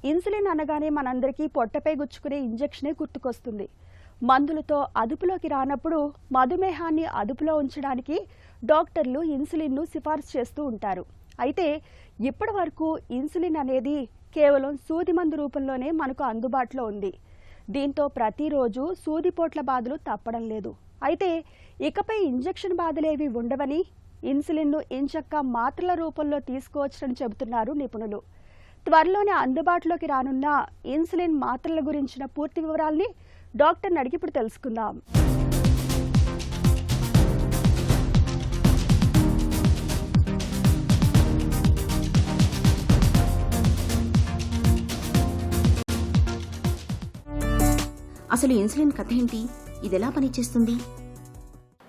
Insulin అనగానే మనందరికీ పొట్టపై గుచ్చుకునే ఇంజెక్షనే గుర్తుకొస్తుంది. మందులతో అదుపులోకి రానప్పుడు మధుమేహాన్ని అదుపులో ఉంచడానికి డాక్టర్లు ఇన్సులిన్ను సిఫార్సు చేస్తూ ఉంటారు. అయితే ఇప్పటి వరకు ఇన్సులిన్ అనేది కేవలం సూది మందు రూపంలోనే మనకు అందుబాటులో ఉంది. దీంతో ప్రతిరోజు సూదిపోట్ల బాధలు తప్పడం లేదు. అయితే ఇకపై ఇంజెక్షన్ బాధలేవి ఉండవని, ఇన్సులిన్ను ఇంచక్క మాత్రల రూపంలో తీసుకోవచ్చని చెబుతున్నారు నిపుణులు. త్వరలోనే అందుబాటులోకి రానున్న ఇన్సులిన్ మాత్రల గురించిన పూర్తి వివరాల్ని డాక్టర్ని అడిగి ఇప్పుడు తెలుసుకుందాం. అసలు ఇన్సులిన్ కథ ఏంటి? ఇది ఎలా పనిచేస్తుంది?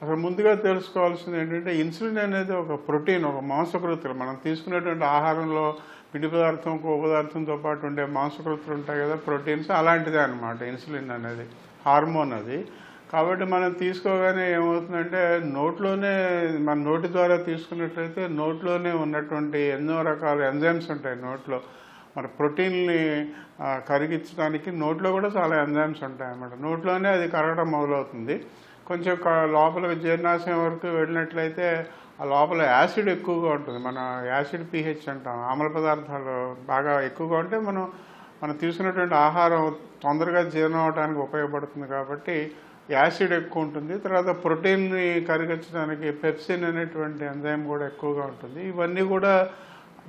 అసలు ముందుగా తెలుసుకోవాల్సింది ఏంటంటే, ఇన్సులిన్ అనేది ఒక ప్రోటీన్, ఒక మాంసకృతులు. మనం తీసుకునేటువంటి ఆహారంలో పిండి పదార్థం, కొవ్వు పదార్థంతో పాటు ఉండే మాంసకృతులు ఉంటాయి కదా, ప్రోటీన్స్, అలాంటిదే అనమాట ఇన్సులిన్ అనేది. హార్మోన్ అది. కాబట్టి మనం తీసుకోగానే ఏమవుతుందంటే, నోట్లోనే, మన నోటి ద్వారా తీసుకున్నట్లయితే నోట్లోనే ఉన్నటువంటి ఎన్నో రకాల ఎంజైమ్స్ ఉంటాయి నోట్లో. మన ప్రోటీన్ని కరిగించడానికి నోట్లో కూడా చాలా ఎంజైమ్స్ ఉంటాయి అన్నమాట. నోట్లోనే అది కరగడం మొదలవుతుంది. కొంచెం లోపలికి జీర్ణాశయం వరకు వెళ్ళినట్లయితే ఆ లోపల యాసిడ్ ఎక్కువగా ఉంటుంది. మన యాసిడ్ pH అంటాం. ఆమ్ల పదార్థాలు బాగా ఎక్కువగా ఉంటే మనం తీసుకున్నటువంటి ఆహారం తొందరగా జీర్ణం అవడానికి ఉపయోగపడుతుంది. కాబట్టి యాసిడ్ ఎక్కువ ఉంటుంది. తర్వాత ప్రోటీన్ని కరిగించడానికి పెప్సిన్ అనేటువంటి ఎంజైమ్ కూడా ఎక్కువగా ఉంటుంది. ఇవన్నీ కూడా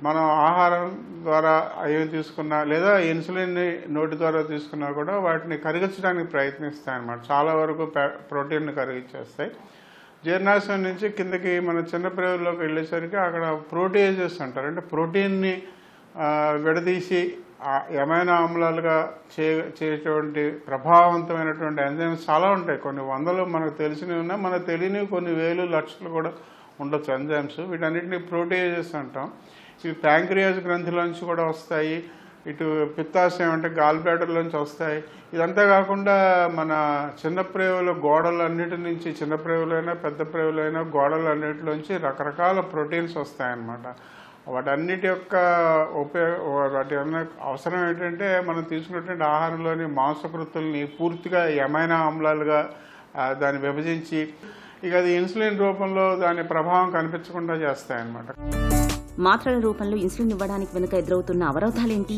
మనం ఆహారం ద్వారా ఏమి తీసుకున్నా, లేదా ఇన్సులిన్ని నోటి ద్వారా తీసుకున్నా కూడా వాటిని కరిగించడానికి ప్రయత్నిస్తాయన్నమాట. చాలా వరకు ప్రోటీన్ని కరిగించేస్తాయి. జీర్ణాశయం నుంచి కిందకి మన చిన్న ప్రేవుల్లోకి వెళ్ళేసరికి అక్కడ ప్రోటీయేజెస్ అంటారు. అంటే ప్రోటీన్ని విడదీసి ఎమైనో ఆమ్లాలుగా చేసేటువంటి ప్రభావవంతమైనటువంటి ఎంజైమ్స్ చాలా ఉంటాయి. కొన్ని వందలు మనకు తెలిసినవి ఉన్నాయి, మనకు తెలియనివి కొన్ని వేలు లక్షలు కూడా ఉండొచ్చు ఎంజైమ్స్. వీటన్నిటిని ప్రోటీయేజెస్ అంటాం. ఇవి ప్యాంక్రియాస్ గ్రంథిలోంచి కూడా వస్తాయి, ఇటు పిత్తాశయం అంటే గాల్ బ్లాడర్లోంచి వస్తాయి. ఇదంతా కాకుండా మన చిన్న ప్రేవుల గోడలన్నిటి నుంచి, చిన్న ప్రేవులైనా పెద్ద ప్రేవులైనా గోడలన్నిటిలోంచి రకరకాల ప్రోటీన్స్ వస్తాయన్నమాట. వాటన్నిటి యొక్క వాటి అవసరం ఏంటంటే, మనం తీసుకున్నటువంటి ఆహారంలోని మాంసకృతుల్ని పూర్తిగా ఎమైనో ఆమ్లాలుగా దాన్ని విభజించి ఇక అది ఇన్సులిన్ రూపంలో దాని ప్రభావం కనిపించకుండా చేస్తాయన్నమాట. మాత్రల రూపంలో ఇన్సులిన్ ఇవ్వడానికి వెనుక ఎదురవుతున్న అవరోధాలేంటి?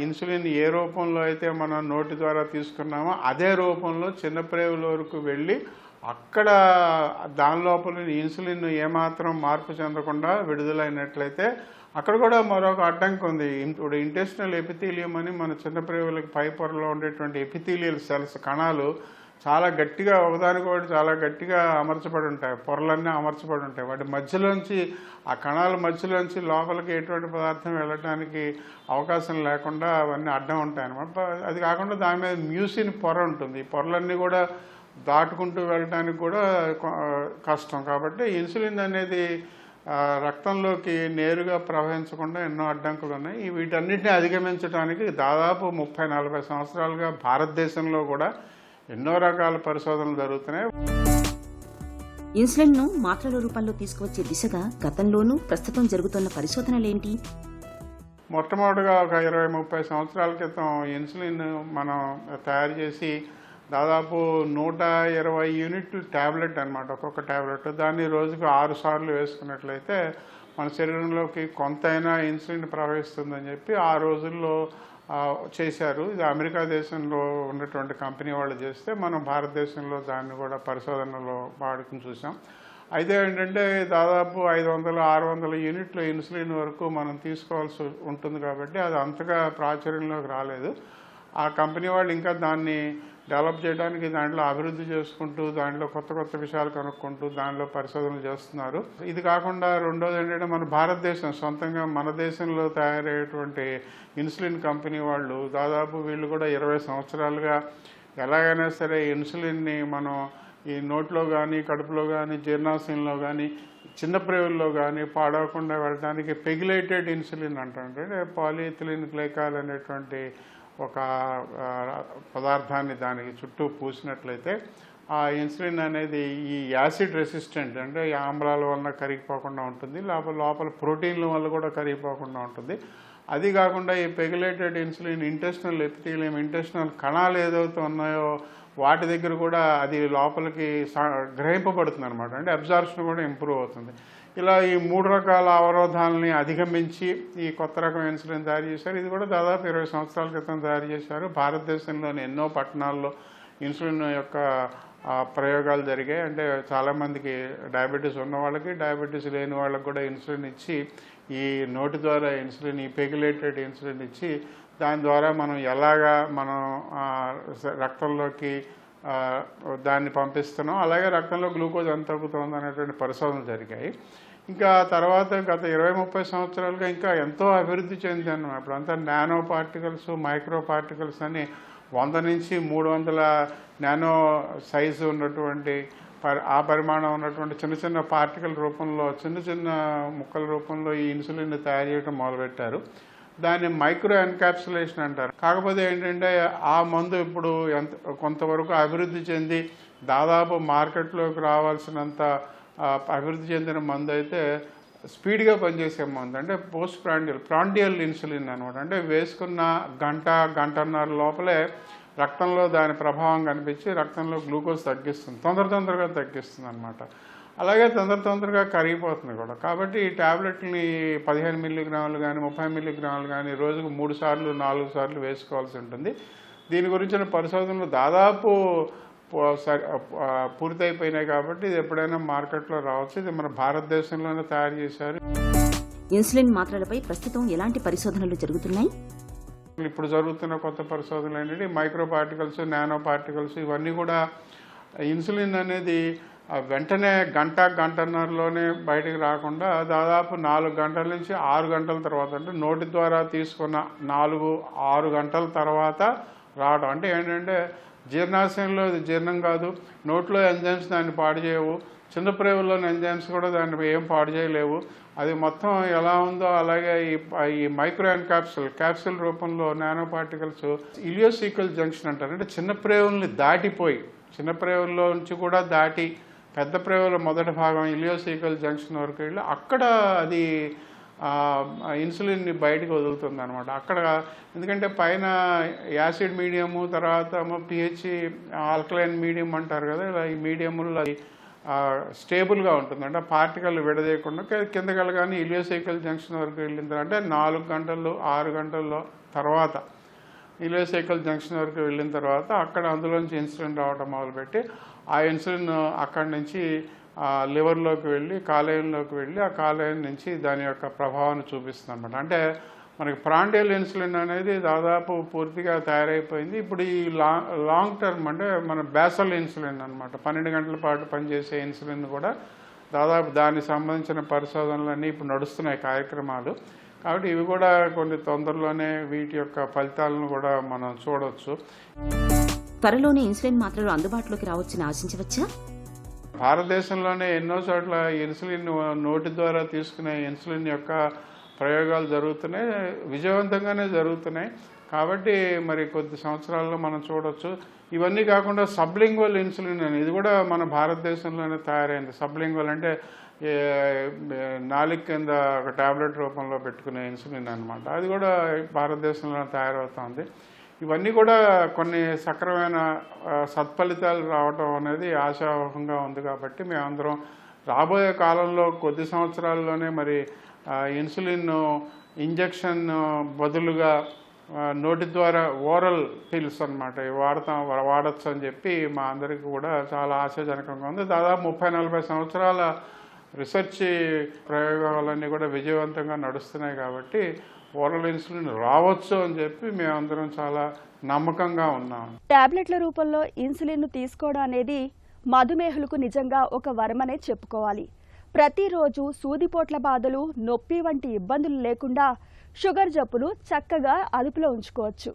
ఇన్సులిన్ ఏ రూపంలో అయితే మనం నోటి ద్వారా తీసుకున్నామో అదే రూపంలో చిన్న ప్రేవుల వరకు వెళ్ళి అక్కడ దాని లోపల ఇన్సులిన్ ఏమాత్రం మార్పు చెందకుండా విడుదలైనట్లయితే అక్కడ కూడా మరొక అడ్డంకి ఉంది. ఇప్పుడు ఇంటెస్టినల్ ఎపిథీలియం అని మన చిన్న ప్రేవులకి పై పొరలో ఉండేటువంటి ఎపిథీలియల్ సెల్స్, కణాలు చాలా గట్టిగా ఒకదానికొకటి చాలా గట్టిగా అమర్చబడి ఉంటాయి. పొరలన్నీ అమర్చబడి ఉంటాయి. వాటి మధ్యలోంచి, ఆ కణాల మధ్యలోంచి లోపలికి ఎటువంటి పదార్థం వెళ్ళడానికి అవకాశం లేకుండా అవన్నీ అడ్డం ఉంటాయి అన్నమాట. అది కాకుండా దాని మీద మ్యూసిన్ పొర ఉంటుంది. ఈ పొరలన్నీ కూడా దాటుకుంటూ వెళ్ళడానికి కూడా కష్టం. కాబట్టి ఇన్సులిన్ అనేది రక్తంలోకి నేరుగా ప్రవహించకుండా ఎన్నో అడ్డంకులు ఉన్నాయి. వీటన్నిటిని అధిగమించడానికి దాదాపు 30-40 సంవత్సరాలుగా భారతదేశంలో కూడా ఎన్నో రకాల పరిశోధనలు జరుగుతున్నాయి. ఇన్సులిన్ ను మాత్రల రూపంలో తీసుకువచ్చే దిశగా గతంలోనూ ప్రస్తుతం జరుగుతున్న పరిశోధనలేంటి? మొట్టమొదటిగా ఒక 20-30 సంవత్సరాల క్రితం ఇన్సులిన్ మనం తయారు చేసి దాదాపు 120 యూనిట్లు ట్యాబ్లెట్ అనమాట, ఒక్కొక్క ట్యాబ్లెట్. దాన్ని రోజుకు 6 సార్లు వేసుకున్నట్లయితే మన శరీరంలోకి కొంతైనా ఇన్సులిన్ ప్రవహిస్తుందని చెప్పి ఆ రోజుల్లో చేశారు. ఇది అమెరికా దేశంలో ఉన్నటువంటి కంపెనీ వాళ్ళు చేస్తే మనం భారతదేశంలో దాన్ని కూడా పరిశోధనలో వాడుకుని చూసాం. అయితే ఏంటంటే దాదాపు 500-600 యూనిట్ల ఇన్సులిన్ వరకు మనం తీసుకోవాల్సి ఉంటుంది. కాబట్టి అది అంతగా ప్రాచుర్యంలోకి రాలేదు. ఆ కంపెనీ వాళ్ళు ఇంకా దాన్ని డెవలప్ చేయడానికి, దాంట్లో అభివృద్ధి చేసుకుంటూ, దాంట్లో కొత్త కొత్త విషయాలు కనుక్కుంటూ దానిలో పరిశోధనలు చేస్తున్నారు. ఇది కాకుండా రెండోది ఏంటంటే, మన భారతదేశం సొంతంగా మన దేశంలో తయారయ్యేటువంటి ఇన్సులిన్ కంపెనీ వాళ్ళు దాదాపు వీళ్ళు కూడా 20 సంవత్సరాలుగా ఎలాగైనా సరే ఇన్సులిన్ని మనం ఈ నోట్లో కానీ, కడుపులో కానీ, జీర్ణాశయంలో కానీ, చిన్న ప్రేవుల్లో కానీ పాడవకుండా వెళ్ళడానికి పెగిలేటెడ్ ఇన్సులిన్ అంటే పాలిఇథిలిన్ గ్లైకాల్ అనేటువంటి ఒక పదార్థాన్ని దానికి చుట్టూ పూసినట్లయితే ఆ ఇన్సులిన్ అనేది ఈ యాసిడ్ రెసిస్టెంట్, అంటే ఆమ్లాల వలన కరిగిపోకుండా ఉంటుంది, లోపల ప్రోటీన్ల వల్ల కూడా కరిగిపోకుండా ఉంటుంది. అది కాకుండా ఈ పెగులేటెడ్ ఇన్సులిన్ ఇంటెస్టినల్ ఎపిథీలియం, ఇంటెస్టినల్ కణాలు ఏదైతే ఉన్నాయో వాటి దగ్గర కూడా అది లోపలికి గ్రహింపబడుతుంది అనమాట. అంటే అబ్జార్ప్షన్ కూడా ఇంప్రూవ్ అవుతుంది. ఇలా ఈ 3 రకాల అవరోధాలని అధిగమించి ఈ కొత్త రకం ఇన్సులిన్ తయారు చేశారు. ఇది కూడా దాదాపు 20 సంవత్సరాల క్రితం తయారు చేశారు. భారతదేశంలోని ఎన్నో పట్టణాల్లో ఇన్సులిన్ యొక్క ప్రయోగాలు జరిగాయి. అంటే చాలామందికి డయాబెటీస్ ఉన్న వాళ్ళకి, డయాబెటీస్ లేని వాళ్ళకి కూడా ఇన్సులిన్ ఇచ్చి, ఈ నోటి ద్వారా ఇన్సులిన్, ఈ పెగులేటెడ్ ఇన్సులిన్ ఇచ్చి దాని ద్వారా మనం ఎలాగా మనం రక్తంలోకి దాన్ని పంపిస్తున్నాం, అలాగే రక్తంలో గ్లూకోజ్ ఎంత తగ్గుతుంది అనేటువంటి పరిశోధనలు జరిగాయి. ఇంకా తర్వాత గత 20-30 సంవత్సరాలుగా ఇంకా ఎంతో అభివృద్ధి చెందాను. అప్పుడంతా నానో పార్టికల్స్, మైక్రో పార్టికల్స్ అని 100 నుంచి 300 నానో సైజు ఉన్నటువంటి ఆ పరిమాణం ఉన్నటువంటి చిన్న చిన్న పార్టికల్ రూపంలో, చిన్న చిన్న ముక్కల రూపంలో ఈ ఇన్సులిన్ తయారు చేయడం మొదలుపెట్టారు. దాన్ని మైక్రో ఎన్కాప్సులేషన్ అంటారు. కాకపోతే ఏంటంటే ఆ మందు ఇప్పుడు కొంతవరకు అభివృద్ధి చెంది దాదాపు మార్కెట్లోకి రావాల్సినంత అభివృద్ధి చెందిన మందు అయితే స్పీడ్గా పనిచేసే మందు, అంటే పోస్ట్ ప్రాండియల్ ఇన్సులిన్ అనమాట. అంటే వేసుకున్న గంటన్నర లోపలే రక్తంలో దాని ప్రభావం కనిపించి రక్తంలో గ్లూకోజ్ తగ్గిస్తుంది, తొందరగా తగ్గిస్తుంది అనమాట. అలాగే తొందరగా కరిగిపోతుంది కూడా. కాబట్టి ఈ ట్యాబ్లెట్ని 15 మిల్లీగ్రాములు కానీ 30 మిల్లీగ్రాములు కానీ రోజుకు 3 సార్లు 4 సార్లు వేసుకోవాల్సి ఉంటుంది. దీని గురించిన పరిశోధనలు దాదాపు పూర్తయిపోయినాయి. కాబట్టి ఇది ఎప్పుడైనా మార్కెట్లో రావచ్చు. ఇది మన భారతదేశంలోనే తయారు చేశారు. ఇన్సులిన్ మాత్రలపై ప్రస్తుతం ఎలాంటి పరిశోధనలు జరుగుతున్నాయి? ఇప్పుడు జరుగుతున్న కొత్త పరిశోధనలు ఏంటంటే మైక్రో పార్టికల్స్, నానో పార్టికల్స్, ఇవన్నీ కూడా ఇన్సులిన్ అనేది వెంటనే గంటన్నరలోనే బయటకు రాకుండా దాదాపు 4 గంటల నుంచి 6 గంటల తర్వాత, అంటే నోటి ద్వారా తీసుకున్న 4-6 గంటల తర్వాత రావడం. అంటే ఏంటంటే జీర్ణాశయంలో ఇది జీర్ణం కాదు, నోట్లో ఎంజైమ్స్ దాన్ని పాడు చేయవు, చిన్న ప్రేవుల్లోని ఎంజైమ్స్ కూడా దాన్ని ఏం పాడు చేయలేవు. అది మొత్తం ఎలా ఉందో అలాగే ఈ మైక్రో క్యాప్సూల్ రూపంలో నానో పార్టికల్స్ ఇలియోసీకల్ జంక్షన్ అంటారు. అంటే చిన్న ప్రేవుల్ని దాటిపోయి, చిన్న ప్రేవుల్లో నుంచి కూడా దాటి పెద్ద ప్రేవుల మొదటి భాగం ఇలియోసీకల్ జంక్షన్ వరకు వెళ్ళి అక్కడ అది ఇన్సులిన్ని బయటకు వదులుతుంది అనమాట. అక్కడ ఎందుకంటే పైన యాసిడ్ మీడియము, తర్వాత పిహెచ్ ఆల్కలైన్ మీడియం అంటారు కదా, ఇలా ఈ మీడియంలో అది స్టేబుల్గా ఉంటుంది. అంటే పార్టికల్ విడదీయకుండా కిందకి వెళ్ళగానే ఇలియోసైకల్ జంక్షన్ వరకు వెళ్ళిన తర్వాత, అంటే 4 గంటలు 6 గంటల్లో తర్వాత ఇలియోసైకల్ జంక్షన్ వరకు వెళ్ళిన తర్వాత అక్కడ అందులోంచి ఇన్సులిన్ రావడం మొదలుపెట్టి ఆ ఇన్సులిన్ అక్కడి నుంచి లివర్లోకి వెళ్ళి కాలేయంలోకి వెళ్ళి ఆ కాలేయం నుంచి దాని యొక్క ప్రభావాన్ని చూపిస్తుంది అనమాట. అంటే మనకి ప్రాండియల్ ఇన్సులిన్ అనేది దాదాపు పూర్తిగా తయారైపోయింది. ఇప్పుడు ఈ లాంగ్ టర్మ్ అంటే మన బేసల్ ఇన్సులిన్ అనమాట, 12 గంటల పాటు పనిచేసే ఇన్సులిన్ కూడా దాదాపు దానికి సంబంధించిన పరిశోధనలన్నీ ఇప్పుడు నడుస్తున్నాయి కార్యక్రమాలు. కాబట్టి ఇవి కూడా కొన్ని తొందరలోనే వీటి యొక్క ఫలితాలను కూడా మనం చూడవచ్చు. త్వరలోనే ఇన్సులిన్ మాత్రలు అందుబాటులోకి రావచ్చని ఆశించవచ్చా? భారతదేశంలోనే ఎన్నో చోట్ల ఇన్సులిన్ నోటి ద్వారా తీసుకునే ఇన్సులిన్ యొక్క ప్రయోగాలు జరుగుతున్నాయి, విజయవంతంగానే జరుగుతున్నాయి. కాబట్టి మరి కొద్ది సంవత్సరాల్లో మనం చూడవచ్చు. ఇవన్నీ కాకుండా సబ్లింగ్వల్ ఇన్సులిన్ అని, ఇది కూడా మన భారతదేశంలోనే తయారైంది. సబ్లింగ్వల్ అంటే నాలుక కింద ఒక ట్యాబ్లెట్ రూపంలో పెట్టుకునే ఇన్సులిన్ అనమాట. అది కూడా భారతదేశంలో తయారవుతుంది. ఇవన్నీ కూడా కొన్ని సక్రమైన సత్ఫలితాలు రావడం అనేది ఆశావహంగా ఉంది. కాబట్టి మేమందరం రాబోయే కాలంలో కొద్ది సంవత్సరాల్లోనే మరి ఇన్సులిన్ ఇంజెక్షన్ బదులుగా నోటి ద్వారా ఓరల్ పిల్స్ అనమాట వాడచ్చు అని చెప్పి మా అందరికీ కూడా చాలా ఆశాజనకంగా ఉంది. దాదాపు 30-40 సంవత్సరాల రీసెర్చ్ ప్రయోగాలన్నీ కూడా విజయవంతంగా నడుస్తున్నాయి. కాబట్టి ఓరల్ ఇన్సులిన్ రావచ్చు అని చెప్పి మేమందరం చాలా నమ్మకంగా ఉన్నాం. టాబ్లెట్ల రూపంలో ఇన్సులిన్ తీసుకోవడం అనేది మధుమేహులకు నిజంగా ఒక వరమనే చెప్పుకోవాలి. ప్రతిరోజు సూదిపోట్ల బాధలు, నొప్పి వంటి ఇబ్బందులు లేకుండా షుగర్ జబ్బును చక్కగా అదుపులో ఉంచుకోవచ్చు.